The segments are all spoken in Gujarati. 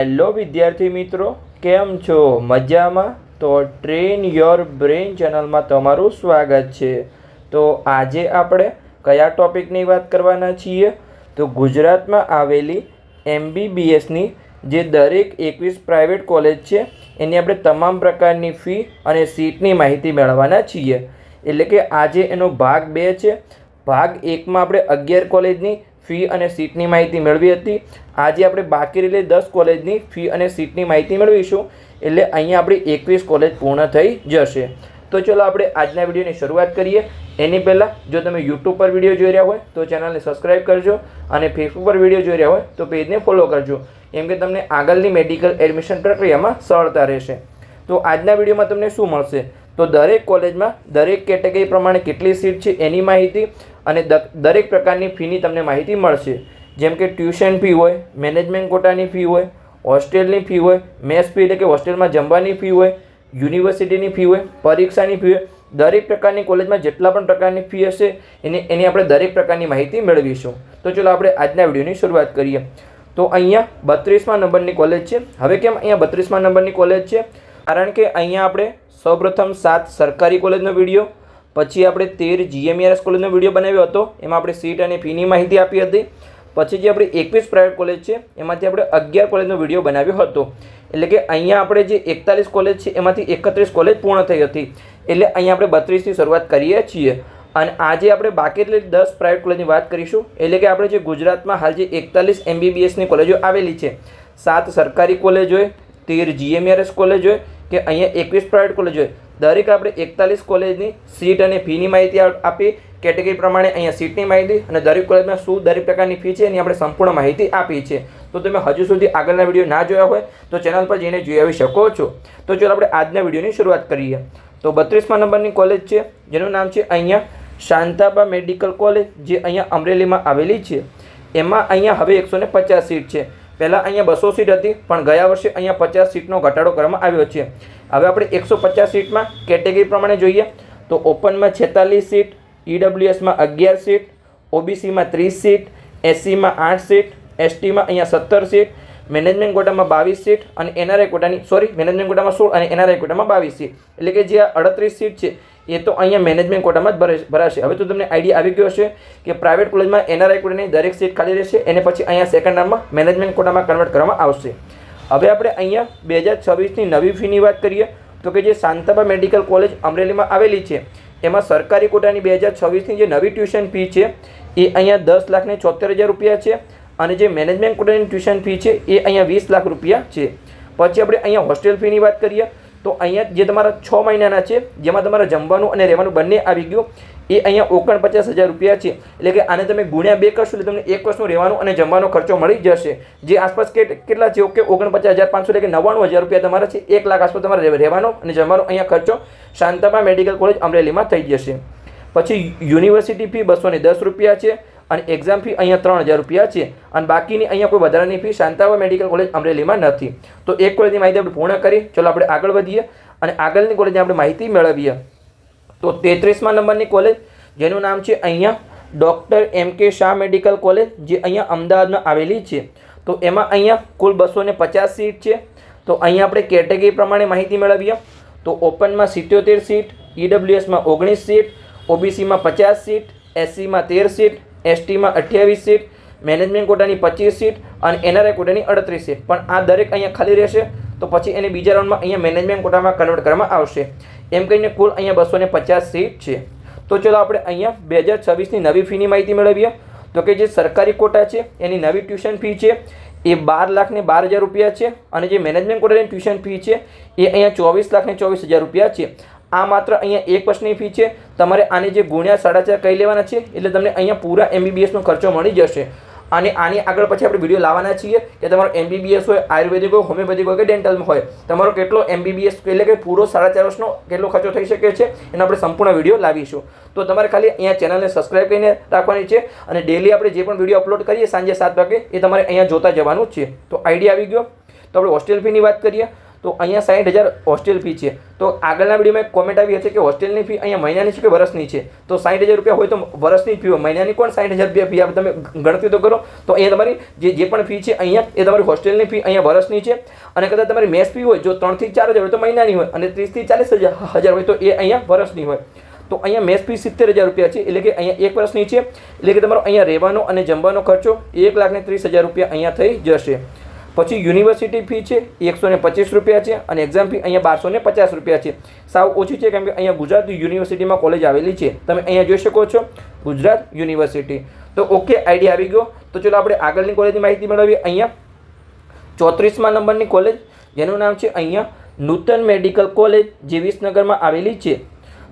હેલો વિદ્યાર્થી મિત્રો, કેમ છો? મજામાં? તો ટ્રેન યોર બ્રેન ચેનલમાં તમારું સ્વાગત છે. તો આજે આપણે કયા ટોપિકની વાત કરવાના છીએ? તો ગુજરાતમાં આવેલી MBBSની જે દરેક 21 પ્રાઇવેટ કોલેજ છે એની આપણે તમામ પ્રકારની ફી અને સીટની માહિતી મેળવવાના છીએ. એટલે કે આજે એનો ભાગ 2 છે. ભાગ 1માં આપણે 11 કોલેજની ફી અને સીટની માહિતી મેળવી હતી. આજે આપણે બાકી રહેલી 10 કોલેજની ફી અને સીટની માહિતી મેળવીશું. એટલે અહીંયા આપણી 21 કોલેજ પૂર્ણ થઈ જશે. તો ચલો આપણે આજના વિડીયોની શરૂઆત કરીએ. એની પહેલાં જો તમે યુટ્યુબ પર વિડીયો જોઈ રહ્યા હોય તો ચેનલને સબસ્ક્રાઈબ કરજો અને ફેસબુક પર વિડીયો જોઈ રહ્યા હોય તો પેજને ફોલો કરજો, કેમ કે તમને આગળની મેડિકલ એડમિશન પ્રક્રિયામાં સરળતા રહેશે. તો આજના વિડીયોમાં તમને શું મળશે? તો દરેક કોલેજમાં દરેક કેટેગરી પ્રમાણે કેટલી સીટ છે એની માહિતી અને દરેક પ્રકારની ફીની તમને માહિતી મળશે. જેમ કે ટ્યુશન ફી હોય, મેનેજમેન્ટ કોટાની ફી હોય, હોસ્ટેલની ફી હોય, મેસ ફી એટલે કે હોસ્ટેલમાં જમવાની ફી હોય, યુનિવર્સિટીની ફી હોય, પરીક્ષાની ફી હોય. દરેક પ્રકારની કોલેજમાં જેટલા પણ પ્રકારની ફી હશે એની આપણે દરેક પ્રકારની માહિતી મેળવીશું. તો ચલો આપણે આજના વિડીયોની શરૂઆત કરીએ. તો અહીંયા 32મા નંબરની કોલેજ છે. હવે કેમ અહીંયા 32મા નંબરની કોલેજ છે? કારણ કે અહીંયા આપણે સૌપ્રથમ 7 સરકારી કોલેજનો વિડીયો, પછી આપણે 13 GMERS કોલેજનો વિડીયો બનાવ્યો હતો. એમાં આપણે સીટ અને ફીની માહિતી આપી હતી. પછી જે આપણે 21 પ્રાઇવેટ કોલેજ છે એમાંથી આપણે 11 કોલેજનો વિડીયો બનાવ્યો હતો. એટલે કે અહીંયા આપણે જે 41 કોલેજ છે એમાંથી 31 કોલેજ પૂર્ણ થઈ હતી. એટલે અહીંયા આપણે 32થી શરૂઆત કરીએ છીએ. અને આજે આપણે બાકી એટલે 10 પ્રાઇવેટ કોલેજની વાત કરીશું. એટલે કે આપણે જે ગુજરાતમાં હાલ જે 41 MBBSની કોલેજો આવેલી છે, 7 સરકારી કોલેજ હોય, 13 GMERS કોલેજ હોય કે અહીંયા 21 પ્રાઇવેટ કોલેજ હોય, દરેક આપણે 41 કોલેજની સીટ અને ફીની માહિતી આપી. કેટેગરી પ્રમાણે અહીંયા સીટની માહિતી અને દરેક કોલેજમાં શું દરેક પ્રકારની ફી છે એની આપણે સંપૂર્ણ માહિતી આપી છે. તો તમે હજુ સુધી આગળના વિડીયો ના જોયા હોય તો ચેનલ પર જઈને જોઈ આવી શકો છો. તો ચાલો આપણે આજના વિડીયોની શરૂઆત કરીએ. તો 32મા નંબરની કોલેજ છે જેનું નામ છે અહીંયા શાંતાબા મેડિકલ કોલેજ, જે અહીંયા અમરેલીમાં આવેલી છે. એમાં અહીંયા હવે 150 સીટ છે. પહેલાં અહીંયા 200 સીટ હતી, પણ ગયા વર્ષે અહીંયા 50 સીટનો ઘટાડો કરવામાં આવ્યો છે. હવે આપણે 150 સીટમાં કેટેગરી પ્રમાણે જોઈએ તો ઓપનમાં 46 સીટ, EWSમાં 11 સીટ, OBCમાં 30 સીટ, SCમાં 8 સીટ, STમાં અહીંયા 17 સીટ, મેનેજમેન્ટ કોટામાં 22 સીટ અને NRI કોટાની મેનેજમેન્ટ કોટામાં 16 અને NRI કોટામાં 22 સીટ. એટલે કે જે 38 સીટ છે એ તો અહીંયા મેનેજમેન્ટ કોટામાં જ ભરાશે. હવે તો તમને આઈડિયા આવી ગયો હશે કે પ્રાઇવેટ કોલેજમાં NRI કોટાની દરેક સીટ ખાલી રહેશે, એને પછી અહીંયા સેકન્ડ રાઉન્ડમાં મેનેજમેન્ટ કોટામાં કન્વર્ટ કરવામાં આવશે. હવે આપણે અહીંયા 2026ની નવી ફીની વાત કરીએ તો કે જે શાંતાબા મેડિકલ કોલેજ અમરેલીમાં આવેલી છે એમાં સરકારી કોટાની 2026ની જે નવી ટ્યુશન ફી છે એ અહીંયા 10,74,000 રૂપિયા છે. અને જે મેનેજમેન્ટ કોટાની ટ્યુશન ફી છે એ અહીંયા 20 લાખ રૂપિયા છે. પછી આપણે અહીંયા હોસ્ટેલ ફીની વાત કરીએ તો અહીંયા જે તમારા 6 મહિનાના છે, જેમાં તમારા જમવાનું અને રહેવાનું બંને આવી ગયું, એ અહીંયા 49,000 રૂપિયા છે. એટલે કે આને તમે ગુણ્યા 2 કરશો એટલે તમને 1 વર્ષનું રહેવાનું અને જમવાનો ખર્ચો મળી જશે. જે આસપાસ કેટલા છે કે 49,500 એટલે કે 99,000 રૂપિયા તમારા છે. 1 લાખ આસપાસ તમારે રહેવાનો અને જમવાનો અહીંયા ખર્ચો શાંતાબા મેડિકલ કોલેજ અમરેલીમાં થઈ જશે. પછી યુનિવર્સિટી ફી 210 રૂપિયા છે અને એક્ઝામ ફી અહીંયા 3,000 રૂપિયા છે. અને બાકીની અહીંયા કોઈ વધારાની ફી શાંતાબા મેડિકલ કોલેજ અમરેલીમાં નથી. તો એક કોલેજની માહિતી આપણે પૂર્ણ કરી. ચલો આપણે આગળ વધીએ અને આગળની કોલેજની આપણે માહિતી મેળવીએ. તો 33મા નંબરની કોલેજ જેનું નામ છે અહીંયા doctor MK Shah medical college, જે અહીંયા અમદાવાદમાં આવેલી છે. તો એમાં અહીંયા કુલ 250 સીટ છે. તો અહીંયા આપણે કેટેગરી પ્રમાણે માહિતી મેળવીએ તો ઓપનમાં 77 સીટ, EWSમાં 19 સીટ, OBCમાં 50 સીટ, SCમાં 13 સીટ, STમાં 28 સીટ, મેનેજમેન્ટ કોટાની 25 સીટ અને NRI કોટાની 38 સીટ. પણ આ દરેક અહીંયા ખાલી રહેશે તો પછી એને બીજા રાઉન્ડમાં અહીંયા મેનેજમેન્ટ કોટામાં કન્વર્ટ કરવામાં આવશે. એમ કહીને કુલ અહીંયા 250 સીટ છે. તો ચલો આપણે અહીંયા 2026ની નવી ફીની માહિતી મેળવીએ તો કે જે સરકારી કોટા છે એની નવી ટ્યુશન ફી છે એ 12,12,000 રૂપિયા છે. અને જે મેનેજમેન્ટ કોટાની ટ્યુશન ફી છે એ અહીંયા 24,24,000 રૂપિયા છે. આ માત્ર અહીંયા 1 વર્ષની ફી છે. તમારે આને જે ગુણ્યા 4.5 કહી લેવાના છે એટલે તમને અહીંયા પૂરા MBBSનો ખર્ચો મળી જશે. અને આની આગળ પછી આપણે વિડીયો લાવવાના છીએ કે તમારો MBBS હોય, આયુર્વેદિક હોય, હોમિયોપેથિક હોય કે ડેન્ટલમાં હોય, તમારો કેટલો MBBS એટલે કે પૂરો 4.5 વર્ષનો કેટલો ખર્ચો થઈ શકે છે એનો આપણે સંપૂર્ણ વિડીયો લાવીશું. તો તમારે ખાલી અહીંયા ચેનલને સબસ્ક્રાઈબ કરીને રાખવાની છે અને ડેલી આપણે જે પણ વિડીયો અપલોડ કરીએ સાંજે 7 વાગે એ તમારે અહીંયા જોતા જવાનું છે. તો આઈડિયા આવી ગયો. તો આપણે હોસ્ટેલ ફીની વાત કરીએ તો અહીંયા 60,000 હોસ્ટેલ ફી છે. તો આગળના વિડીયોમાં એક કોમેન્ટ આવી હતી કે હોસ્ટેલની ફી અહીંયા મહિનાની છે કે વર્ષની છે. તો 60,000 રૂપિયા હોય તો વર્ષની ફી હોય, મહિનાની કોણ 60,000 રૂપિયા ફી આવે? તમે ગણતરી તો કરો. તો અહીંયા તમારી જે પણ ફી છે અહીંયા એ તમારી હોસ્ટેલની ફી અહીંયા વર્ષની છે. અને કદાચ તમારી મેસ ફી હોય જો 3 થી 4,000 હોય તો મહિનાની હોય, અને 30 થી 40,000 હોય તો એ અહીંયા વર્ષની હોય. તો અહીંયા મેસ ફી 70,000 રૂપિયા છે, એટલે કે અહીંયા 1 વર્ષની છે. એટલે કે તમારો અહીંયા રહેવાનો અને જમવાનો ખર્ચો 1,30,000 રૂપિયા અહીંયા થઈ જશે. પછી યુનિવર્સિટી ફી છે 125 રૂપિયા છે, અને એક્ઝામ ફી અહીંયા 1250 રૂપિયા છે. સાવ ઓછી છે કેમ કે અહીંયા ગુજરાત યુનિવર્સિટીમાં કોલેજ આવેલી છે. તમે અહીંયા જોઈ શકો છો ગુજરાત યુનિવર્સિટી. તો ઓકે, આઈડિયા આવી ગયો. તો ચલો આપણે આગળની કોલેજની માહિતી મેળવીએ. અહીંયા 34મા નંબરની કોલેજ જેનું નામ છે અહીંયા નૂતન મેડિકલ કોલેજ, જે વિસનગરમાં આવેલી છે.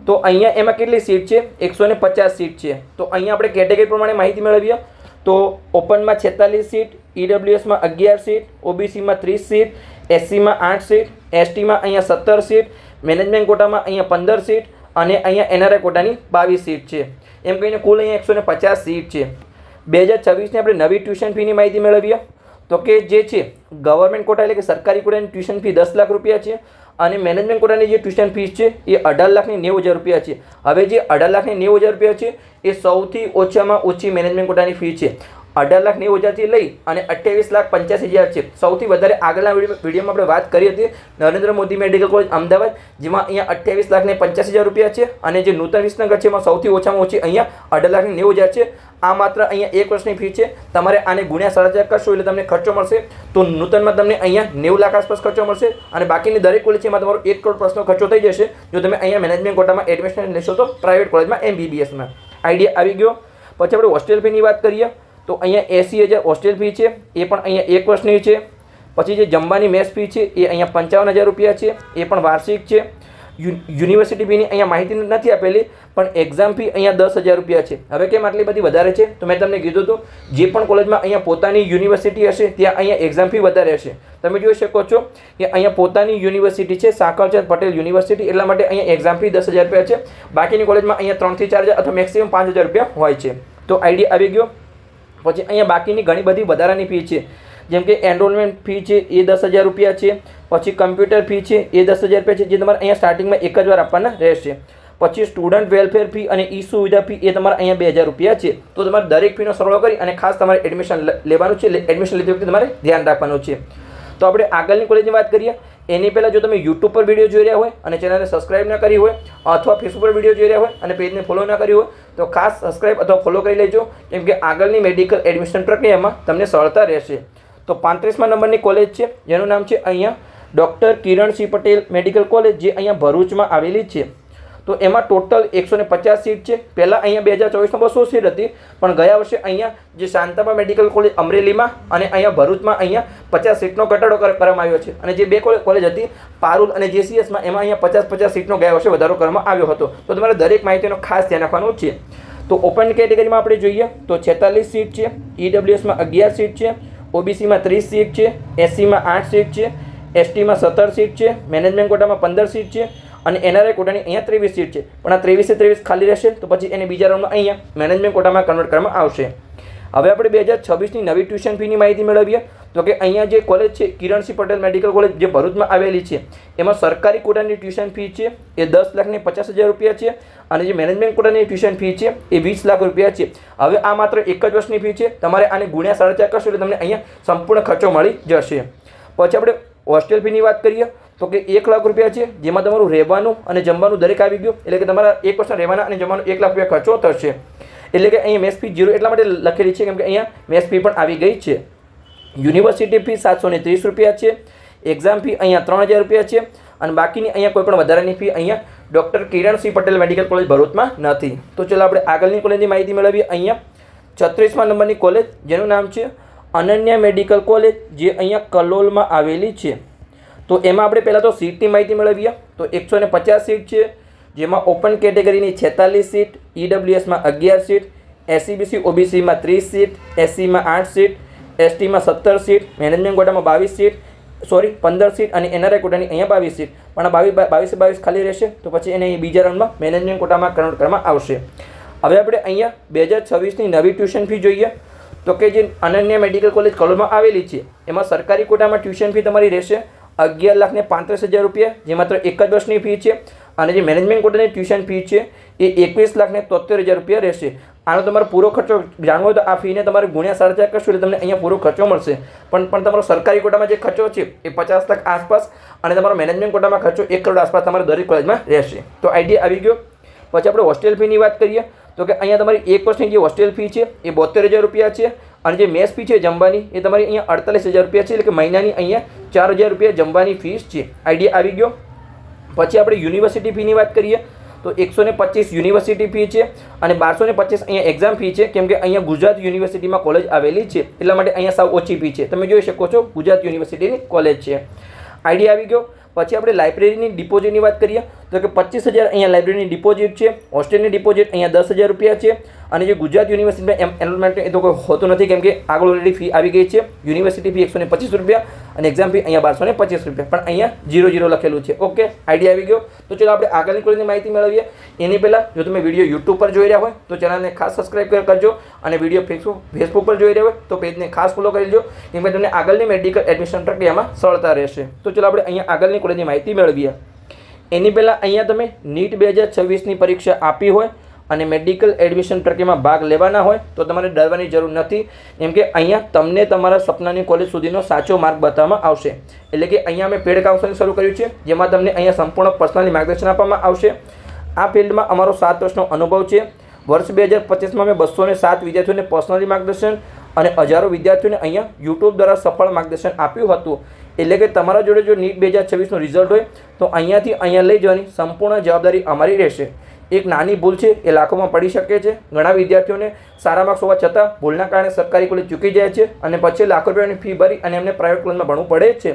તો અહીંયા એમાં કેટલી સીટ છે? 150 સીટ છે. તો અહીંયા આપણે કેટેગરી પ્રમાણે માહિતી મેળવીએ. તો ઓપનમાં 46 સીટ, ઈડબ્લ્યુએસમાં 11 સીટ, ઓબીસીમાં 30 સીટ, એસસીમાં 8 સીટ, એસટીમાં અહીંયા 17 સીટ, મેનેજમેન્ટ કોટામાં અહીંયા 15 સીટ, અને અહીંયા એનઆરઆઈ કોટાની 22 સીટ છે. એમ કહીને કુલ અહીંયા 150 સીટ છે. 2026ની આપણે નવી ટ્યુશન ફીની માહિતી મેળવીએ. તો કે જે છે ગવર્મેન્ટ કોટા એટલે કે સરકારી કોટાની ટ્યુશન ફી 10 લાખ રૂપિયા છે, અને મેનેજમેન્ટ કોટાની જે ટ્યુશન ફીસ છે એ 18,90,000 રૂપિયા છે. હવે જે 18,90,000 રૂપિયા છે એ સૌથી ઓછામાં ઓછી મેનેજમેન્ટ કોટાની ફી છે. 18,90,000થી લઈ અને 28,85,000 છે. સૌથી વધારે આગળના વિડીયોમાં આપણે વાત કરી હતી નરેન્દ્ર મોદી મેડિકલ કોલેજ અમદાવાદ, જેમાં અહીંયા 28,85,000 રૂપિયા છે, અને જે નૂતન વિસનગર છે એમાં સૌથી ઓછામાં ઓછી અહીંયા 18,90,000 છે. આ માત્ર અહીંયા 1 વર્ષની ફી છે. તમારે આને ગુણ્યા 4,000 કરશો એટલે તમને ખર્ચો મળશે. તો નૂતનમાં તમને અહીંયા 90 લાખ આસપાસ ખર્ચો મળશે, અને બાકીની દરેક કોલેજ છે એમાં તમારો 1 કરોડ પ્લસનો ખર્ચો થઈ જશે જો તમે અહીંયા મેનેજમેન્ટ કોટામાં એડમિશન લેશો તો પ્રાઇવેટ કોલેજમાં MBBSમાં. આઈડિયા આવી ગયો. પછી આપણે હોસ્ટેલ ફીની વાત કરીએ. તો અહીંયા 80,000 હોસ્ટેલ ફી છે, એ પણ અહીંયા 1 વર્ષની છે. પછી જે જમવાની મેસ ફી છે એ અહીંયા 55,000 રૂપિયા છે, એ પણ વાર્ષિક છે. યુનિવર્સિટી ફીની અહીંયા માહિતી નથી આપેલી, પણ એક્ઝામ ફી અહીંયા 10,000 રૂપિયા છે. હવે કેમ આટલી બધી વધારે છે? તો મેં તમને કીધું હતું જે પણ કોલેજમાં અહીંયા પોતાની યુનિવર્સિટી હશે ત્યાં અહીંયા એક્ઝામ ફી વધારે હશે. તમે જોઈ શકો છો કે અહીંયા પોતાની યુનિવર્સિટી છે સાકરચંદ પટેલ યુનિવર્સિટી, એટલા માટે અહીંયા એક્ઝામ ફી 10,000 રૂપિયા છે. બાકીની કોલેજમાં અહીંયા 3 થી 4,000 અથવા મેક્સિમમ 5,000 રૂપિયા હોય છે. તો આઈડિયા આવી ગયો. પછી અહીંયા બાકીની ઘણી બધી વધારાની ફી છે, જેમ કે એનરોલમેન્ટ ફી છે એ 10,000 રૂપિયા છે. પછી કમ્પ્યુટર ફી છે એ 10,000 રૂપિયા છે, જે તમારે અહીંયા સ્ટાર્ટિંગમાં એક જ વાર આપવાના રહેશે. પછી સ્ટુડન્ટ વેલફેર ફી અને ઈ સુવિધા ફી એ તમારે અહીંયા 2,000 રૂપિયા છે. તો તમારે દરેક ફીનો સરવાળો કરી અને ખાસ તમારે એડમિશન લેવાનું છે. એડમિશન લેતી વખતે તમારે ધ્યાન રાખવાનું છે. તો આપણે આગળની કોલેજની વાત કરીએ. એની પહેલાં જો તમે યુટ્યુબ પર વિડીયો જોઈ રહ્યા હોય અને ચેનલને સબસ્ક્રાઇબ ન કરી હોય, અથવા ફેસબુક પર વિડીયો જોઈ રહ્યા હોય અને પેજને ફોલો ન કરી હોય, તો ખાસ સબસ્ક્રાઇબ અથવા ફોલો કરી લેજો, કેમ કે આગળની મેડિકલ એડમિશન પ્રક્રિયામાં તમને સરળતા રહેશે. તો 35મા નંબરની કોલેજ છે જેનું નામ છે અહીંયા doctor Kiransinh Patel medical college, જે અહીંયા ભરૂચમાં આવેલી છે. તો એમાં ટોટલ 150 સીટ છે. પહેલાં અહીંયા 2024માં 200 સીટ હતી, પણ ગયા વર્ષે અહીંયા જે શાંતાબા મેડિકલ કોલેજ અમરેલીમાં અને અહીંયા ભરૂચમાં અહીંયા 50 સીટનો ઘટાડો કરવામાં આવ્યો છે. અને જે બે કોલેજ હતી પારુલ અને JCSમાં, એમાં અહીંયા 50 સીટનો ગયા વર્ષે વધારો કરવામાં આવ્યો હતો. તો તમારે દરેક માહિતીનો ખાસ ધ્યાન રાખવાનું છે. તો ઓપન કેટેગરીમાં આપણે જોઈએ તો 46 સીટ છે, ઈડબ્લ્યુએસમાં 11 સીટ છે, ઓબીસીમાં 30 સીટ છે, એસસીમાં 8 સીટ છે, એસટીમાં 17 સીટ છે, મેનેજમેન્ટ કોટામાં 15 સીટ છે, અને એનઆરઆઈ કોટાની અહીંયા 23 સીટ છે. પણ આ 23 ખાલી રહેશે, તો પછી એને બીજા રાઉન્ડમાં અહીંયા મેનેજમેન્ટ કોટામાં કન્વર્ટ કરવામાં આવશે. હવે આપણે 2026ની નવી ટ્યુશન ફીની માહિતી મેળવીએ. તો કે અહીંયા જે કોલેજ છે કિરણસિંહ પટેલ મેડિકલ કોલેજ, જે ભરૂચમાં આવેલી છે, એમાં સરકારી કોટાની ટ્યુશન ફી છે એ 10,50,000 રૂપિયા છે, અને જે મેનેજમેન્ટ કોટાની ટ્યુશન ફી છે એ 20 લાખ રૂપિયા છે. હવે આ માત્ર 1 જ વર્ષની ફી છે. તમારે આને ગુણ્યા 4.5 કરશો એટલે તમને અહીંયા સંપૂર્ણ ખર્ચો મળી જશે. પછી આપણે હોસ્ટેલ ફીની વાત કરીએ તો કે 1 લાખ રૂપિયા છે, જેમાં તમારું રહેવાનું અને જમવાનું દરેક આવી ગયું. એટલે કે તમારા 1 વર્ષના રહેવાના અને જમવાનું 1 લાખ રૂપિયા ખર્ચો થશે. એટલે કે અહીંયા મેસ ફી 0 એટલા માટે લખેલી છે કેમ કે અહીંયા મેસ ફી પણ આવી ગઈ છે. યુનિવર્સિટી ફી 730 રૂપિયા છે, એક્ઝામ ફી અહીંયા 3,000 રૂપિયા છે, અને બાકીની અહીંયા કોઈ પણ વધારાની ફી અહીંયા doctor Kiransinh Patel medical college ભરૂચમાં નથી. તો ચાલો આપણે આગળની કોલેજની માહિતી મેળવીએ. અહીંયા 36મા નંબરની કોલેજ જેનું નામ છે અનન્યા મેડિકલ કોલેજ, જે અહીંયા કલોલમાં આવેલી છે. તો એમાં આપણે પહેલાં તો સીટની માહિતી મેળવીએ. તો 150 સીટ છે, જેમાં ઓપન કેટેગરીની 46 સીટ, ઈડબ્લ્યુએસમાં 11 સીટ, એસસીબીસી ઓબીસીમાં 30 સીટ, એસસીમાં 8 સીટ, એસટીમાં 17 સીટ, મેનેજમેન્ટ કોટામાં 15 સીટ, અને એનઆરઆઈ કોટાની અહીંયા 22 સીટ. પણ આ 22 ખાલી રહેશે, તો પછી એને બીજા રાઉન્ડમાં મેનેજમેન્ટ કોટામાં કન્વર્ટ કરવામાં આવશે. હવે આપણે અહીંયા 2026ની નવી ટ્યુશન ફી જોઈએ. તો કે જે અનન્યા મેડિકલ કોલેજ કલોલમાં આવેલી છે, એમાં સરકારી કોટામાં ટ્યુશન ફી તમારી રહેશે 11,35,000 રૂપિયા, જે માત્ર એક જ વર્ષની ફી છે. અને જે મેનેજમેન્ટ કોટાની ટ્યુશન ફી છે એ 21,73,000 રૂપિયા રહેશે. આનો તમારો પૂરો ખર્ચો જાણવો હોય તો આ ફીને તમારે ગુણ્યા 4.5 કરશો એટલે તમને અહીંયા પૂરો ખર્ચો મળશે. પણ તમારો સરકારી કોટામાં જે ખર્ચો છે એ 50 લાખ આસપાસ અને તમારો મેનેજમેન્ટ કોટામાં ખર્ચો 1 કરોડ આસપાસ તમારે દરેક કોલેજમાં રહેશે. તો આઈડિયા આવી ગયો. પછી આપણે હોસ્ટેલ ફીની વાત કરીએ તો કે અહીંયા તમારી એક વર્ષની જે હોસ્ટેલ ફી છે એ 72,000 રૂપિયા છે. અને જે મેસ ફી છે જમવાની એ તમારી અહીંયા 48,000 રૂપિયા છે, એટલે કે મહિનાની અહીંયા 4,000 રૂપિયા જમવાની ફીસ છે. આઈડિયા આવી ગયો. પછી આપણે યુનિવર્સિટી ફીની વાત કરીએ તો 125 યુનિવર્સિટી ફી છે અને 1225 અહીંયા એક્ઝામ ફી છે, કેમ કે અહીંયા ગુજરાત યુનિવર્સિટીમાં કોલેજ આવેલી છે એટલા માટે અહીંયા સાવ ઓછી ફી છે. તમે જોઈ શકો છો ગુજરાત યુનિવર્સિટીની કોલેજ છે. આઈડિયા આવી ગયો. પછી આપણે લાઇબ્રેરીની ડિપોઝિટની વાત કરીએ તો કે 25,000 અહીંયા લાઇબ્રેરીની ડિપોઝિટ છે. હોસ્ટેલની ડિપોઝિટ અહીંયા 10,000 રૂપિયા છે. અને જે ગુજરાત યુનિવર્સિટીમાં એનરોલમેન્ટ એ તો કોઈ હોતું નથી, કેમ કે આગળ ઓલરેડી ફી આવી ગઈ છે. યુનિવર્સિટી ફી 125 રૂપિયા અને એક્ઝામ ફી અહીંયા 1225 રૂપિયા, પણ અહીંયા 0 લખેલું છે. ઓકે, આઈડિયા આવી ગયો. તો ચલો આપણે આગળની કોલેજની માહિતી મેળવીએ. એની પહેલાં જો તમે વિડીયો યુટ્યુબ પર જોઈ રહ્યા હોય તો ચેનલને ખાસ સબસ્ક્રાઈબ કરજો અને વિડીયો ફેસબુક પર જોઈ રહ્યા હોય તો પેજને ખાસ ફોલો કરી લેજો, કેમ કે તમને આગળની મેડિકલ એડમિશન પ્રક્રિયામાં સરળતા રહેશે. તો ચલો આપણે અહીંયા આગળની કોલેજની માહિતી મેળવીએ. એની પહેલાં અહીંયા તમે નીટ 2026ની પરીક્ષા આપી હોય અને મેડિકલ એડમિશન પ્રક્રિયામાં ભાગ લેવાના હોય તો તમારે ડરવાની જરૂર નથી, કેમ કે અહીંયા તમને તમારા સપનાની કોલેજ સુધીનો સાચો માર્ગ બતાવવામાં આવશે. એટલે કે અહીંયા અમે પેડ કાઉન્સેલિંગ શરૂ કર્યું છે, જેમાં તમને અહીંયા સંપૂર્ણ પર્સનલી માર્ગદર્શન આપવામાં આવશે. આ ફિલ્ડમાં અમારો 7 વર્ષનો અનુભવ છે. વર્ષ 2025માં અમે 207 વિદ્યાર્થીઓને પર્સનલી માર્ગદર્શન અને હજારો વિદ્યાર્થીઓને અહીંયા યુટ્યુબ દ્વારા સફળ માર્ગદર્શન આપ્યું હતું. એટલે કે તમારા જોડે જો નીટ 2026નું રિઝલ્ટ હોય તો અહીંયાથી અહીંયા લઈ જવાની સંપૂર્ણ જવાબદારી અમારી રહેશે. એક નાની ભૂલ છે એ લાખોમાં પડી શકે છે. ઘણા વિદ્યાર્થીઓને સારા માર્ક્સ હોવા છતાં ભૂલના કારણે સરકારી કોલેજ ચૂકી જાય છે અને પછી લાખો રૂપિયાની ફી ભરી અને એમને પ્રાઇવેટ કોલેજમાં ભણવું પડે છે.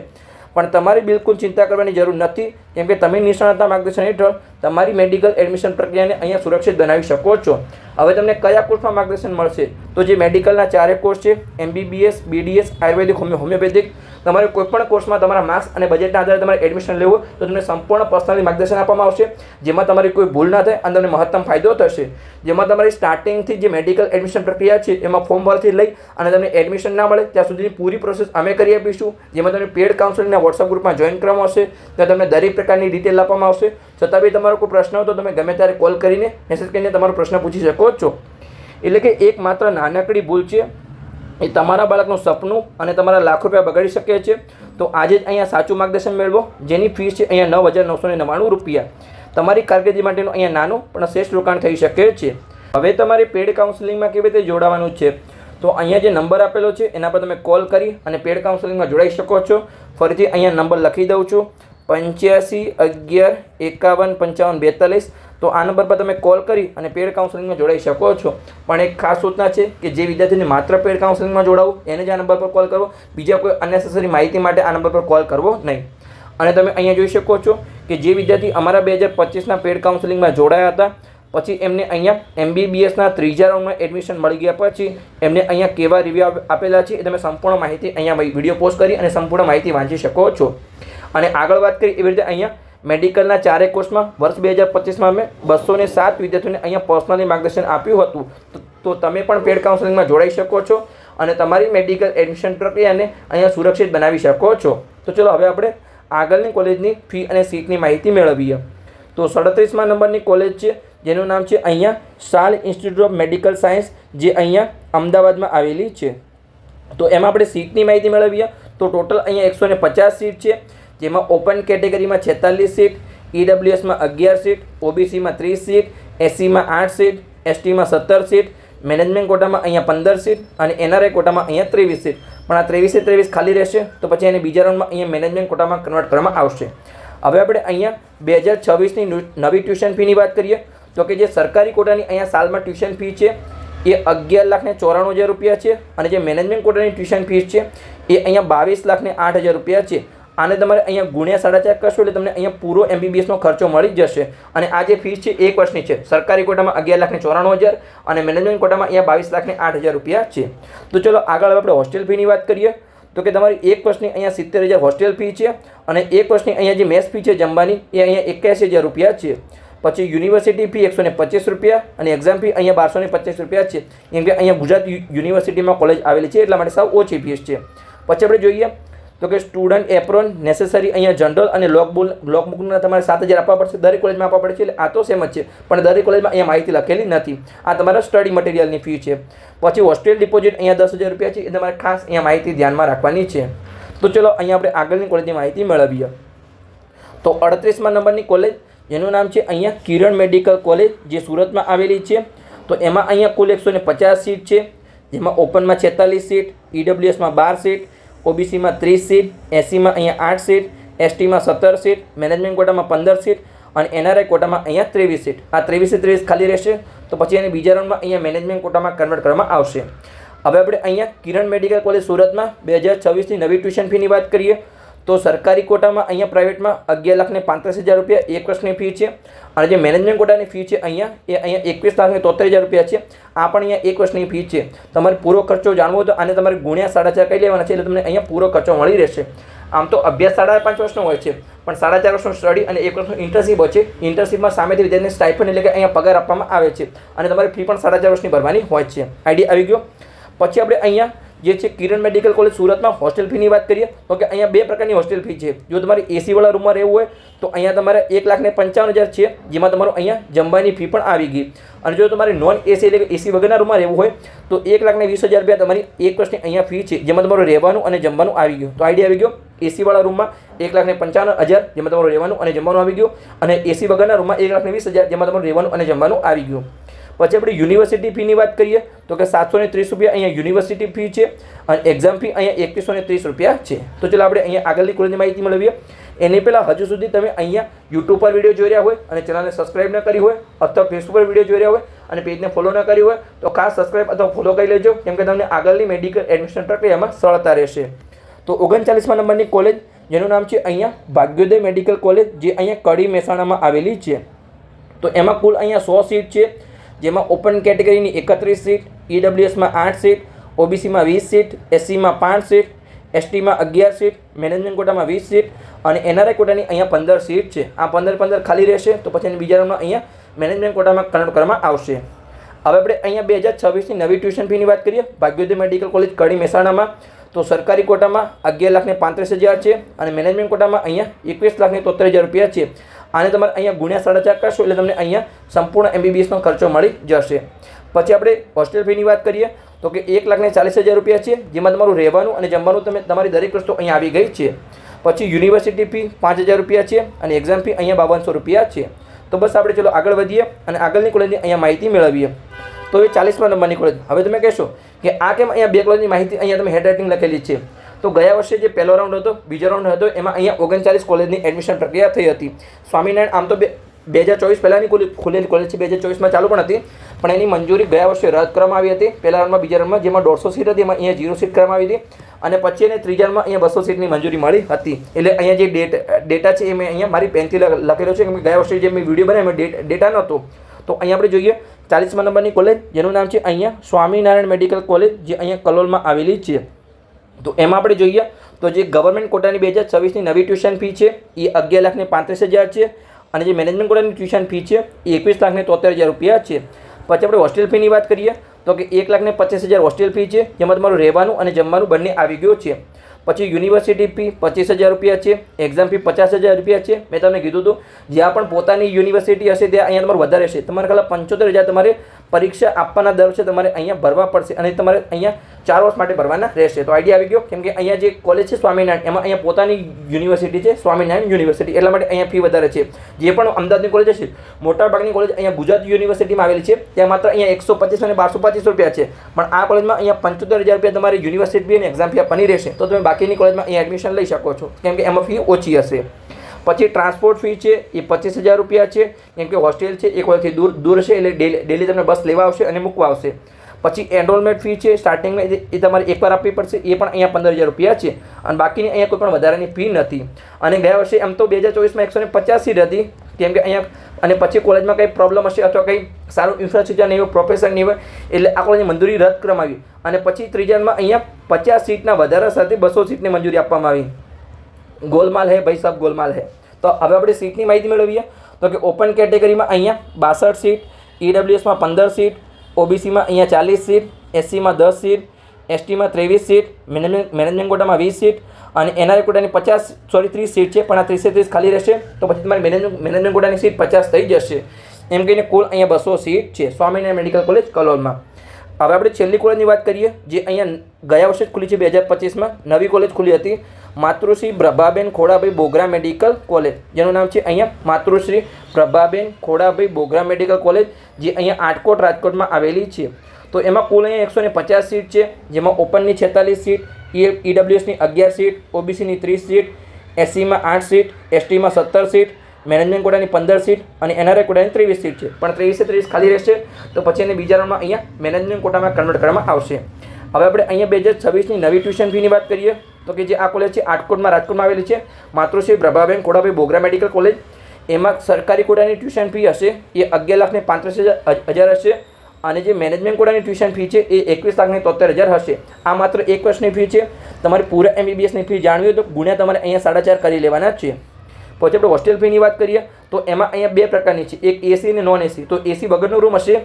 પણ તમારે બિલકુલ ચિંતા કરવાની જરૂર નથી, કેમ કે તમે નિષ્ણાતના માર્ગદર્શન હેઠળ તમારી મેડિકલ એડમિશન પ્રક્રિયાને અહીંયા સુરક્ષિત બનાવી શકો છો. હવે તમને કયા કોર્સમાં માર્ગદર્શન મળશે? તો જે મેડિકલના 4 કોર્સ છે, MBBS, BDS, આયુર્વેદિક, હોમિયોપેથિક, તમારે કોઈપણ કોર્સમાં તમારા માર્ક્સ અને બજેટના આધારે તમારે એડમિશન લેવું તો તમને સંપૂર્ણ પર્સનલી માર્ગદર્શન આપવામાં આવશે, જેમાં તમારી કોઈ ભૂલ ના થાય અને તમને મહત્તમ ફાયદો થશે. જેમાં તમારી સ્ટાર્ટિંગથી જે મેડિકલ એડમિશન પ્રક્રિયા છે એમાં ફોર્મ ભરથી લઈ અને તમને એડમિશન ના મળે ત્યાં સુધીની પૂરી પ્રોસેસ અમે કરી આપીશું. જેમાં તમને પેડ કાઉન્સેલિંગના વોટ્સઅપ ગ્રુપમાં જોઈન કરવામાં આવશે, ત્યાં તમને દરેક પ્રકારની ડિટેલ આપવામાં આવશે. છતાં બી તમારો કોઈ પ્રશ્ન હોય તો તમે ગમે ત્યારે કોલ કરીને મેસેજ કરીને તમારો પ્રશ્ન પૂછી શકો છો. એટલે કે એક માત્ર નાનકડી ભૂલ છે એ તમારા બાળકનું સપનું અને તમારા લાખો રૂપિયા બગાડી શકે છે. તો આજે જ અહીંયા સાચું માર્ગદર્શન મેળવો, જેની ફીસ છે અહીંયા 9,999 રૂપિયા. તમારી કારકિર્દી માટેનું અહીંયા નાનું પણ શ્રેષ્ઠ રોકાણ થઈ શકે છે. હવે તમારે પેડ કાઉન્સેલિંગમાં કેવી રીતે જોડાવાનું છે તો અહીંયા જે નંબર આપેલો છે એના પર તમે કોલ કરી અને પેડ કાઉન્સેલિંગમાં જોડાઈ શકો છો. ફરીથી અહીંયા નંબર લખી દઉં છું, 85 11 51 55 42. તો આ નંબર પર તમે કોલ કરી અને પેડ કાઉન્સેલિંગમાં જોડાઈ શકો છો. પણ એક ખાસ સૂચના છે કે જે વિદ્યાર્થીને માત્ર પેડ કાઉન્સેલિંગમાં જોડાવું એને જ આ નંબર પર કોલ કરવો, બીજા કોઈ અનનેસેસરી માહિતી માટે આ નંબર પર કોલ કરવો નહીં. અને તમે અહીંયા જોઈ શકો છો કે જે વિદ્યાર્થી અમારા 2025ના પેડ કાઉન્સેલિંગમાં જોડાયા હતા પછી એમને અહીંયા MBBSના 3જા રાઉન્ડમાં એડમિશન મળી ગયા પછી એમને અહીંયા કેવા રિવ્યુ આપેલા છે એ તમે સંપૂર્ણ માહિતી અહીંયા વિડીયો પોસ્ટ કરી અને સંપૂર્ણ માહિતી વાંચી શકો છો. અને આગળ વાત કરી એવી રીતે અહીંયા મેડિકલના 4 કોર્સમાં વર્ષ 2025માં અમે 207 વિદ્યાર્થીઓને અહીંયા પર્સનલી માર્ગદર્શન આપ્યું હતું. તો તમે પણ પેડ કાઉન્સેલિંગમાં જોડાઈ શકો છો અને તમારી મેડિકલ એડમિશન પ્રક્રિયાને અહીંયા સુરક્ષિત બનાવી શકો છો. તો ચલો હવે આપણે આગળની કોલેજની ફી અને સીટની માહિતી મેળવીએ. તો 37મા નંબરની કોલેજ છે જેનું નામ છે અહીંયા શાલ ઇન્સ્ટિટ્યૂટ ઓફ મેડિકલ સાયન્સ, જે અહીંયા અમદાવાદમાં આવેલી છે. તો એમાં આપણે સીટની માહિતી મેળવીએ તો ટોટલ અહીંયા 150 સીટ છે, જેમાં ઓપન કેટેગરીમાં 46 સીટ, EWSમાં 11 સીટ, OBCમાં 30 સીટ, SCમાં 8 સીટ, STમાં 17 સીટ, મેનેજમેન્ટ કોટામાં અહીંયા 15 સીટ અને NRI કોટામાં અહીંયા 23 સીટ. પણ આ 23 ખાલી રહેશે તો પછી એને બીજા રાઉન્ડમાં અહીંયા મેનેજમેન્ટ કોટામાં કન્વર્ટ કરવામાં આવશે. હવે આપણે અહીંયા 2026ની નવી ટ્યુશન ફીની વાત કરીએ તો કે જે સરકારી કોટાની અહીંયા સાલમાં ટ્યુશન ફી છે એ 11,94,000 રૂપિયા છે અને જે મેનેજમેન્ટ કોટાની ટ્યુશન ફીસ છે એ અહીંયા 22,08,000 રૂપિયા છે. આને તમારે અહીંયા ગુણ્યા 4.5 કરશો એટલે તમને અહીંયા પૂરો MBBSનો ખર્ચો મળી જશે. અને આ જે ફીસ છે 1 વર્ષની છે. સરકારી કોટામાં 11,94,000 અને મેનેજમેન્ટ કોટામાં અહીંયા 22,08,000 રૂપિયા છે. તો ચલો આગળ આપણે હોસ્ટેલ ફીની વાત કરીએ તો કે તમારી 1 વર્ષની અહીંયા 70,000 હોસ્ટેલ ફી છે અને 1 વર્ષની અહીંયા જે મેસ ફી છે જમવાની એ અહીંયા 81,000 રૂપિયા છે. પછી યુનિવર્સિટી ફી 125 રૂપિયા અને એક્ઝામ ફી અહીંયા 1225 રૂપિયા છે, કેમ કે અહીંયા ગુજરાત યુનિવર્સિટીમાં કોલેજ આવેલી છે એટલા માટે સાવ ઓછી ફીસ છે. પછી આપણે જોઈએ તો કે સ્ટુડન્ટ એપ્રોન નેસેસરી અહીંયા જનરલ અને લોકબુકના તમારે 7,000 આપવા પડશે, દરેક કોલેજમાં આપવા પડે છે. એટલે આ તો સેમ જ છે, પણ દરેક કોલેજમાં અહીંયા માહિતી લખેલી નથી. આ તમારા સ્ટડી મટીરિયલની ફી છે. પછી હોસ્ટેલ ડિપોઝિટ અહીંયા 10,000 રૂપિયા છે. એ તમારે ખાસ અહીંયા માહિતી ધ્યાનમાં રાખવાની છે. તો ચલો અહીંયા આપણે આગળની કોલેજની માહિતી મેળવીએ. તો 38મા નંબરની કોલેજ જેનું નામ છે અહીંયા કિરણ મેડિકલ કોલેજ, જે સુરતમાં આવેલી છે. તો એમાં અહીંયા કુલ 150 સીટ છે, જેમાં ઓપનમાં 46 સીટ, ઈડબ્લ્યુએસમાં 12 સીટ, ઓબીસીમાં 30 સીટ, એસસીમાં અહીંયા 8 સીટ, એસટીમાં 17 સીટ, મેનેજમેન્ટ કોટામાં 15 સીટ અને એનઆરઆઈ કોટામાં અહીંયા 23 સીટ. આ 23 ખાલી રહેશે. તો પછી એને બીજા રાઉન્ડમાં અહીંયા મેનેજમેન્ટ કોટામાં કન્વર્ટ કરવામાં આવશે. હવે આપણે અહીંયા કિરણ મેડિકલ કોલેજ સુરતમાં 2026ની નવી ટ્યુશન ફીની વાત કરીએ તો સરકારી કોટામાં અહીંયા પ્રાઇવેટમાં 11,35,000 રૂપિયા એક વર્ષની ફી છે. અને જે મેનેજમેન્ટ કોટાની ફી છે અહીંયા 21,73,000 રૂપિયા છે. આ પણ અહીંયા એક વર્ષની ફી છે. તમારે પૂરો ખર્ચો જાણવો હોય તો આને તમારે ગુણ્યા 4.5 કહી લેવાના છે, એટલે તમને અહીંયા પૂરો ખર્ચો મળી રહેશે. આમ તો અભ્યાસ 5.5 વર્ષનો હોય છે, પણ 4.5 વર્ષનો સ્ટડી અને 1 વર્ષનો ઇન્ટર્નશીપ હોય છે. ઇન્ટર્નશીપમાં સામેથી વિદ્યાર્થીને સ્ટાઇપન્ડ એટલે કે અહીંયા પગાર આપવામાં આવે છે અને તમારે ફી પણ 4.5 વર્ષની ભરવાની હોય છે. આઈડિયા આવી ગયો. પછી આપણે અહીંયા જે છે કિરણ મેડિકલ કોલેજ સુરતમાં હોસ્ટેલ ફીની વાત કરીએ તો કે અહીંયા 2 પ્રકારની હોસ્ટેલ ફી છે. જો તમારે એસીવાળા રૂમમાં રહેવું હોય તો અહીંયા તમારે 1,55,000 છે, જેમાં તમારું અહીંયા જમવાની ફી પણ આવી ગઈ. અને જો તમારે નોન એસી એટલે કે એસી વગરના રૂમમાં રહેવું હોય તો 1,20,000 રૂપિયા તમારી એક વર્ષની અહીંયા ફી છે, જેમાં તમારું રહેવાનું અને જમવાનું આવી ગયું. તો આઈડિયા આવી ગયો. એસીવાળા રૂમમાં 1,55,000, જેમાં તમારું રહેવાનું અને જમવાનું આવી ગયું, અને એસી વગરના રૂમમાં 1,20,000, જેમાં તમારું રહેવાનું અને જમવાનું આવી ગયું. પછી આપણે યુનિવર્સિટી ફીની વાત કરીએ તો કે 730 રૂપિયા અહીંયા યુનિવર્સિટી ફી છે અને એક્ઝામ ફી અહીંયા 2130 રૂપિયા છે. તો ચાલો આપણે અહીંયા આગળની કોલેજની માહિતી મેળવીએ. એની પહેલાં હજુ સુધી તમે અહીંયા યુટ્યુબ પર વિડીયો જોઈ રહ્યા હોય અને ચેનલને સબસ્ક્રાઇબ ન કરી હોય અથવા ફેસબુક પર વિડીયો જોઈ રહ્યા હોય અને પેજને ફોલો ન કરી હોય તો ખાસ સબસ્ક્રાઇબ અથવા ફોલો કરી લેજો, કેમ કે તમને આગળની મેડિકલ એડમિશન પ્રક્રિયામાં સરળતા રહેશે. તો 39મા નંબરની કોલેજ જેનું નામ છે અહીંયા ભાગ્યોદય મેડિકલ કોલેજ, જે અહીંયા કડી મહેસાણામાં આવેલી છે. તો એમાં કુલ અહીંયા 100 સીટ છે, જેમાં ઓપન કેટેગરીની 31 સીટ, ઈડબ્લ્યુએસમાં 8 સીટ, ઓબીસીમાં 20 સીટ, એસસીમાં 5 સીટ, એસટીમાં 11 સીટ, મેનેજમેન્ટ કોટામાં 20 સીટ અને એનઆરઆઈ કોટાની અહીંયા 15 સીટ છે. આ 15 ખાલી રહેશે. તો પછી બીજા રાઉન્ડમાં અહીંયા મેનેજમેન્ટ કોટામાં કન્વર્ટ કરવામાં આવશે. હવે આપણે અહીંયા 2026ની નવી ટ્યુશન ફીની વાત કરીએ ભાગ્યોદય મેડિકલ કોલેજ કડી મહેસાણામાં. તો સરકારી કોટામાં 11,35,000 છે અને મેનેજમેન્ટ કોટામાં અહીંયા 21,73,000 રૂપિયા છે. આને તમારે અહીંયા ગુણ્યા 4.5 કરશો એટલે તમને અહીંયા સંપૂર્ણ MBBSનો ખર્ચો મળી જશે. પછી આપણે હોસ્ટેલ ફીની વાત કરીએ તો કે 1,40,000 રૂપિયા છે, જેમાં તમારું રહેવાનું અને જમવાનું તમારી દરેક વસ્તુ અહીંયા આવી ગઈ છે. પછી યુનિવર્સિટી ફી 5,000 રૂપિયા છે અને એક્ઝામ ફી અહીંયા 5200 રૂપિયા છે. તો બસ આપણે ચલો આગળ વધીએ અને આગળની કોલેજની અહીંયા માહિતી મેળવીએ. તો એ 40મા નંબરની કોલેજ. હવે તમે કહેશો કે આ કેમ અહીંયા 2 કોલેજની માહિતી અહીંયા તમે હેન્ડરાઇટિંગ લખેલી છે. તો ગયા વર્ષે જે પહેલો રાઉન્ડ હતો, બીજો રાઉન્ડ હતો, એમાં અહીંયા 39 કોલેજની એડમિશન પ્રક્રિયા થઈ હતી. સ્વામિનારાયણ આમ તો 2024 પહેલાંની ખુલેલી કોલેજ છે, 2024માં ચાલુ પણ હતી, પણ એની મંજૂરી ગયા વર્ષે રદ કરવામાં આવી હતી પહેલા રાઉન્ડમાં. બીજા રાઉન્ડમાં જેમાં 150 સીટ હતી એમાં અહીંયા 0 સીટ કરવામાં આવી હતી અને પછી એને ત્રીજા રાઉન્ડમાં અહીંયા 200 સીટની મંજૂરી મળી હતી. એટલે અહીંયા જે ડેટા છે એ મેં અહીંયા મારી પેનથી લખેલો છે, કેમ કે ગયા વર્ષે જે મેં વિડીયો બનાવ્યો એમાં ડેટા નહોતો. તો અહીંયા આપણે જોઈએ 40મા નંબરની કોલેજ જેનું નામ છે અહીંયા સ્વામિનારાયણ મેડિકલ કોલેજ, જે અહીંયા કલોલમાં આવેલી છે. તો એમાં આપણે જોઈએ તો જે ગવર્મેન્ટ કોટાની 2026ની નવી ટ્યુશન ફી છે એ 11,35,000 છે અને જે મેનેજમેન્ટ કોટાની ટ્યુશન ફી છે એ 21,73,000 રૂપિયા છે. પછી આપણે હોસ્ટેલ ફીની વાત કરીએ તો કે 1,25,000 હોસ્ટેલ ફી છે, જેમાં તમારું રહેવાનું અને જમવાનું બંને આવી ગયું છે. પછી યુનિવર્સિટી ફી 25,000 રૂપિયા છે, એક્ઝામ ફી 50,000 રૂપિયા છે. મેં તમને કીધું હતું જ્યાં પણ પોતાની યુનિવર્સિટી હશે ત્યાં અહીંયા તમારું વધારે છે. તમારે ખાલી 75,000 તમારે પરીક્ષા આપવાના દર છે તમારે અહીંયા ભરવા પડશે અને તમારે અહીંયા 4 વર્ષ માટે ભરવાના રહેશે. તો આઈડિયા આવી ગયો, કેમ કે અહીંયા જે કોલેજ છે સ્વામિનારાયણ, એમાં અહીંયા પોતાની યુનિવર્સિટી છે સ્વામિનારાયણ યુનિવર્સિટી, એટલા માટે અહીંયા ફી વધારે છે. જે પણ અમદાવાદની કોલેજ છે, મોટાભાગની કોલેજ અહીંયા ગુજરાત યુનિવર્સિટીમાં આવેલી છે, ત્યાં માત્ર અહીંયા 125 અને 1225 રૂપિયા છે. પણ આ કોલેજમાં અહીંયા 75,000 રૂપિયા તમારી યુનિવર્સિટી ફી અને એક્ઝામ ફી આપવાની રહેશે. તો તમે બાકીની કોલેજમાં અહીંયા એડમિશન લઈ શકો છો, કેમ કે એમાં ફી ઓછી હશે. પછી ટ્રાન્સપોર્ટ ફી છે એ 25,000 રૂપિયા છે, કેમ કે હોસ્ટેલ છે એ કોલેજથી દૂર છે, એટલે ડેલી તમને બસ લેવા આવશે અને મૂકવા આવશે. પછી એનરોલમેન્ટ ફી છે સ્ટાર્ટિંગમાં એ તમારે એકવાર આપવી પડશે, એ પણ અહીંયા 15,000 રૂપિયા છે અને બાકીની અહીંયા કોઈ પણ વધારાની ફી નથી. અને ગયા વર્ષે એમ તો 2024માં 150 સીટ હતી, કેમ કે અહીંયા અને પછી કોલેજમાં કંઈ પ્રોબ્લેમ હશે અથવા કંઈ સારું ઇન્ફ્રાસ્ટ્રક્ચર નહીં હોય, પ્રોફેસર નહીં હોય, એટલે આ કોલેજની મંજૂરી રદ કરવામાં આવી અને પછી ત્રીજામાં અહીંયા 50 સીટના વધારા સાથે 200 સીટની મંજૂરી આપવામાં આવી. ગોલમાલ હે ભાઈ સાહેબ, ગોલમાલ હે. તો હવે આપણે સીટની માહિતી મેળવીએ તો કે ઓપન કેટેગરીમાં અહીંયા 62 સીટ, ઈડબ્લ્યુએસમાં 15 સીટ, ઓબીસીમાં અહીંયા 40 સીટ, એસસીમાં 10 સીટ, એસટીમાં 23 સીટ, મેનેજમેન્ટ કોટામાં 20 સીટ અને એનઆરઆઈ કોટાની 30 સીટ છે, પણ આ 30 ખાલી રહેશે. તો પછી તમારી મેનેજમેન્ટ કોટાની સીટ 50 થઈ જશે. એમ કહીને કુલ અહીંયા 200 સીટ છે સ્વામિનારાયણ મેડિકલ કોલેજ કલોલમાં. હવે આપણે છેલ્લી કોલેજની વાત કરીએ, જે અહીંયા ગયા વર્ષે જ ખુલી છે 2025માં. નવી કોલેજ ખુલી હતી, માતૃશ્રી પ્રભાબેન ખોડાભાઈ બોગરા મેડિકલ કોલેજ, જેનું નામ છે અહીંયા માતૃશ્રી પ્રભાબેન ખોડાભાઈ બોગરા મેડિકલ કોલેજ, જે અહીંયા આટકોટ રાજકોટમાં આવેલી છે. તો એમાં કુલ અહીંયા 150 સીટ છે, જેમાં ઓપનની 46 સીટ, ઈડબ્લ્યુએસની 11 સીટ, ઓબીસીની 30 સીટ, એસસીમાં 8 સીટ, એસટીમાં 17 સીટ, મેનેજમેન્ટ કોટાની 15 સીટ અને એનઆરઆઈ કોટાની 23 સીટ છે. પણ 23 ખાલી રહેશે. તો પછી એને બીજા રાઉન્ડમાં અહીંયા મેનેજમેન્ટ કોટામાં કન્વર્ટ કરવામાં આવશે. હવે આપણે અહીંયા 2026ની નવી ટ્યુશન ફીની વાત કરીએ તો કે જે આ કોલેજ છે રાજકોટમાં આવેલી છે, માતૃશ્રી પ્રભાબેન ખોડાભાઈ બોગરા મેડિકલ કોલેજ. એમાં સરકારી કોટાની ટ્યુશન ફી હશે એ 11,35,000 હશે, અને જે મેનેજમેન્ટ કોટાની ટ્યુશન ફી છે એ 21,73,000 હશે. આ માત્ર એક વર્ષની ફી છે. તમારી પૂરા MBBSની ફી જાણવી હોય તો ગુણ્યા તમારે અહીંયા 4.5 કરી લેવાના છે. પછી આપણે હોસ્ટેલ ફીની વાત કરીએ તો એમાં અહીંયા 2 પ્રકારની છે, એક એસી અને નોન એસી. તો એસી વગરનો રૂમ હશે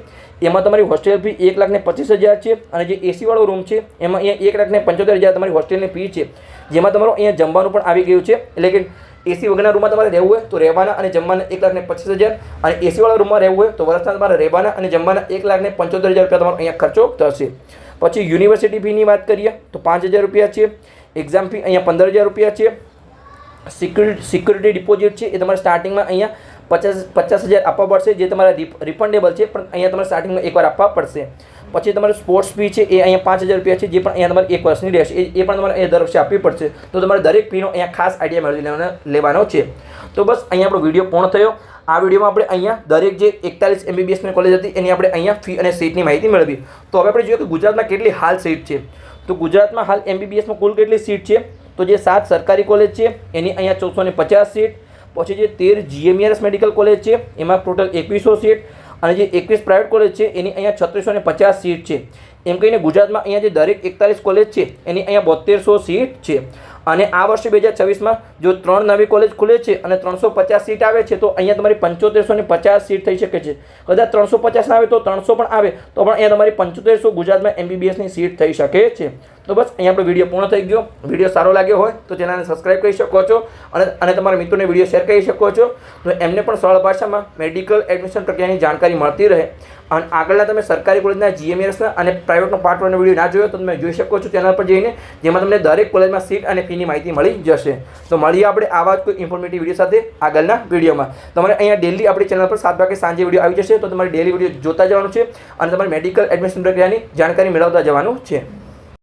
એમાં તમારી હોસ્ટેલ ફી 1,25,000 છે, અને જે એસીવાળો રૂમ છે એમાં અહીંયા 1,75,000 તમારી હોસ્ટેલની ફી છે, જેમાં તમારું અહીંયા જમવાનું પણ આવી ગયું છે. એટલે કે એસી વગરના રૂમમાં તમારે રહેવું હોય તો રહેવાના અને જમવાના 1,25,000, અને એસીવાળા રૂમમાં રહેવું હોય તો વર્ષના તમારે રહેવાના અને જમવાના 1,75,000 રૂપિયા તમારો અહીંયા ખર્ચો થશે. પછી યુનિવર્સિટી ફીની વાત કરીએ તો 5,000 રૂપિયા છે. એક્ઝામ ફી અહીંયા 15,000 રૂપિયા છે. સિક્યુરિટી ડિપોઝિટ છે એ તમારે સ્ટાર્ટિંગમાં અહીંયા 50,000 આપવા પડશે, જે તમારા રિફંડેબલ છે, પણ અહીંયા તમારે સ્ટાર્ટિંગમાં એકવાર આપવા પડશે. પછી તમારે સ્પોર્ટ્સ ફી છે એ અહીંયા 5,000 રૂપિયા છે, જે પણ અહીંયા તમારે 1 વર્ષની રહેશે. એ પણ તમારે અહીંયા દર વર્ષે આપવી પડશે. તો તમારે દરેક ફીનો અહીંયા ખાસ આઈડિયા મેળવી લેવાનો છે. તો બસ અહીંયા આપણો વિડીયો પૂર્ણ થયો. આ વિડીયોમાં આપણે અહીંયા દરેક જે 41 MBBSની કોલેજ હતી એની આપણે અહીંયા ફી અને સીટની માહિતી મેળવી. તો હવે આપણે જોઈએ કે ગુજરાતમાં કેટલી હાલ સીટ છે. તો ગુજરાતમાં હાલ MBBSમાં કુલ કેટલી સીટ છે તો જે 7 સરકારી કોલેજ છે એની અહીંયા 450 સીટ. પછી જે 13 GMERS મેડિકલ કોલેજ છે એમાં ટોટલ 2100 સીટ, અને જે 21 પ્રાઇવેટ કોલેજ છે એની અહીંયા 3650 સીટ છે. એમ કહીને ગુજરાતમાં અહીંયા જે દરેક 41 કોલેજ છે એની અહીંયા 7200 સીટ છે. અને આ વર્ષે 2026માં જો 3 નવી કોલેજ ખુલે છે અને 350 સીટ આવે છે તો અહીંયા તમારી 7550 સીટ થઈ શકે છે. કદાચ 350 ના આવે તો 300 પણ આવે તો પણ અહીંયા તમારી 7500 ગુજરાતમાં MBBSની સીટ થઈ શકે છે. તો બસ અહીંયા આપણો વિડીયો પૂર્ણ થઈ ગયો. વિડીયો સારો લાગ્યો હોય તો ચેનલને સબસ્ક્રાઇબ કરી શકો છો, અને તમારા મિત્રોને વિડીયો શેર કરી શકો છો, તો એમને પણ સરળ ભાષામાં મેડિકલ એડમિશન પ્રક્રિયાની જાણકારી મળતી રહે. અને આગળના તમે સરકારી કોલેજના GMERSના અને પ્રાઇવેટનો પાર્ટ 1નો વિડીયો ના જોયો તો તમે જોઈ શકો છો ચેનલ પર જઈને, જેમાં તમને દરેક કોલેજમાં સીટ અને ફીની માહિતી મળી જશે. તો મળીએ આપણે આવા જ કોઈ ઇન્ફોર્મેટિવ વિડીયો સાથે આગળના વિડીયોમાં. તમારે અહીંયા ડેલી આપણી ચેનલ પર 7 વાગે સાંજે વિડીયો આવી જશે, તો તમારે ડેલી વિડીયો જોતા જવાનું છે અને તમારે મેડિકલ એડમિશન પ્રક્રિયાની જાણકારી મેળવતા જવાનું છે.